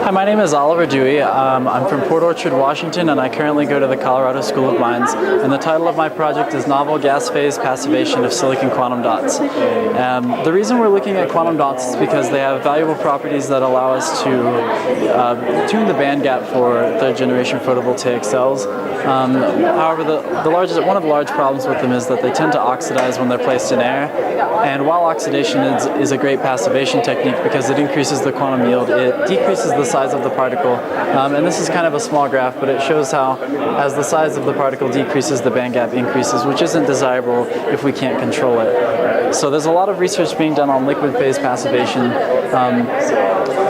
Hi, my name is Oliver Dewey. I'm from Port Orchard, Washington, and I currently go to the Colorado School of Mines. And the title of my project is Novel Gas Phase Passivation of Silicon Quantum Dots. The reason we're looking at quantum dots is because they have valuable properties that allow us to tune the band gap for third-generation photovoltaic cells. However, one of the large problems with them is that they tend to oxidize when they're placed in air. And while oxidation is a great passivation technique because it increases the quantum yield, it decreases the size of the particle. And this is kind of a small graph, but it shows how as the size of the particle decreases, the band gap increases, which isn't desirable if we can't control it. So there's a lot of research being done on liquid phase passivation,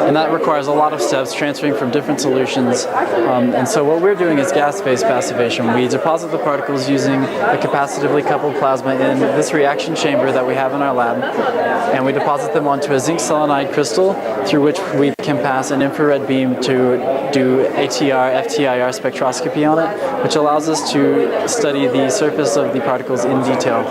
and that requires a lot of steps transferring from different solutions. And so what we're doing is gas phase passivation. We deposit the particles using a capacitively coupled plasma in this reaction chamber that we have in our lab, and we deposit them onto a zinc selenide crystal through which we can pass an infrared beam to do ATR, FTIR spectroscopy on it, which allows us to study the surface of the particles in detail.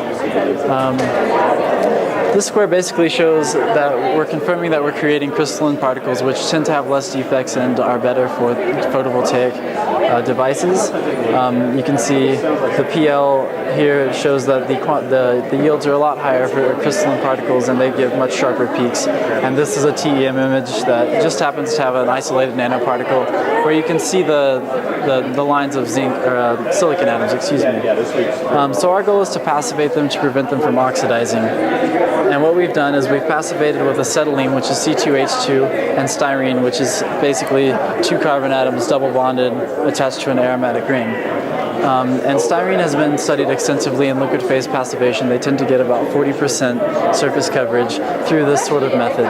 This square basically shows that we're confirming that we're creating crystalline particles which tend to have less defects and are better for photovoltaic devices. You can see the PL here shows that the yields are a lot higher for crystalline particles and they give much sharper peaks. And this is a TEM image that just happens to have an isolated nanoparticle where you can see the lines of zinc or silicon atoms, excuse me. So our goal is to passivate them to prevent them from oxidizing. And what we've done is we've passivated with acetylene, which is C2H2, and styrene, which is basically two carbon atoms double bonded attached to an aromatic ring. And styrene has been studied extensively in liquid phase passivation. They tend to get about 40% surface coverage through this sort of method.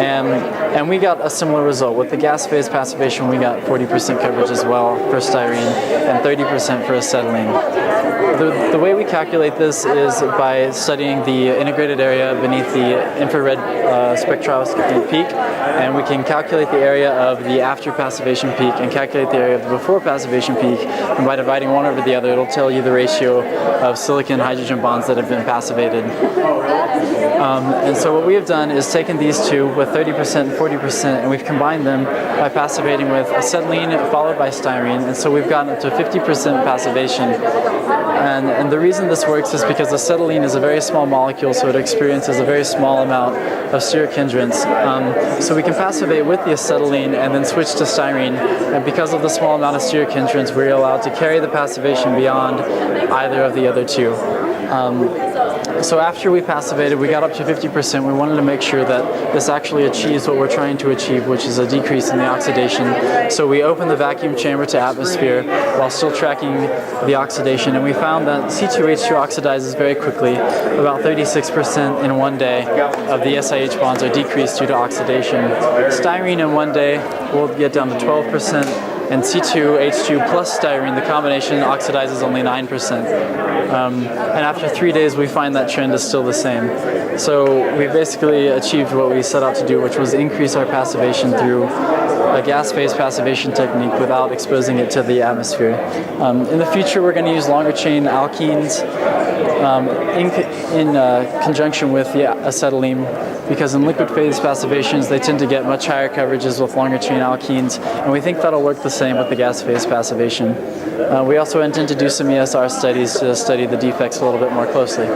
And we got a similar result. With the gas phase passivation, we got 40% coverage as well for styrene and 30% for acetylene. The way we calculate this is by studying the integrated area beneath the infrared spectroscopy peak, and we can calculate the area of the after passivation peak and calculate the area of the before passivation peak, and by dividing one over the other, it'll tell you the ratio of silicon-hydrogen bonds that have been passivated. And so what we have done is taken these two with 30% and 40%, and we've combined them by passivating with acetylene followed by styrene, and so we've gotten up to 50% passivation. And the reason this works is because acetylene is a very small molecule, so it experiences a very small amount of steric hindrance. So we can passivate with the acetylene and then switch to styrene, and because of the small amount of steric hindrance, we're allowed to carry the passivation beyond either of the other two. So after we passivated, we got up to 50%. We wanted to make sure that this actually achieves what we're trying to achieve, which is a decrease in the oxidation. So we opened the vacuum chamber to atmosphere while still tracking the oxidation, and we found that C2H2 oxidizes very quickly. About 36% in one day of the SiH bonds are decreased due to oxidation. Styrene in one day will get down to 12%. And C2H2 plus styrene, the combination, oxidizes only 9%. And after 3 days, we find that trend is still the same. So we basically achieved what we set out to do, which was increase our passivation through a gas phase passivation technique without exposing it to the atmosphere. In the future, we're going to use longer chain alkenes in conjunction with the acetylene, because in liquid phase passivations, they tend to get much higher coverages with longer chain alkenes, and we think that'll work the same with the gas phase passivation. We also intend to do some ESR studies to study the defects a little bit more closely.